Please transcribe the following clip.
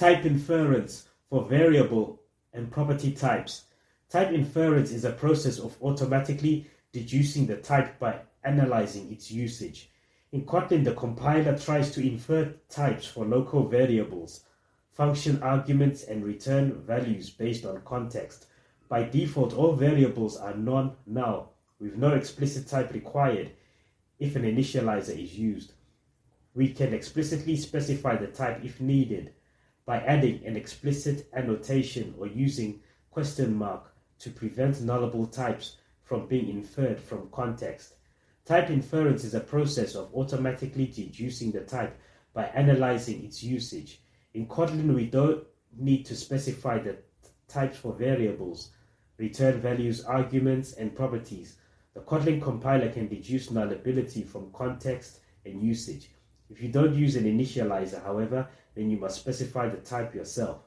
Type inference for variable and property types. Type inference is a process of automatically deducing the type by analyzing its usage. In Kotlin, the compiler tries to infer types for local variables, function arguments, and return values based on context. By default, all variables are non-null, with no explicit type required if an initializer is used. We can explicitly specify the type if needed by adding an explicit annotation or using question mark to prevent nullable types from being inferred from context. Type inference is a process of automatically deducing the type by analyzing its usage. In Kotlin, we don't need to specify the types for variables, return values, arguments, and properties. The Kotlin compiler can deduce nullability from context and usage. If you don't use an initializer, however, then you must specify the type yourself.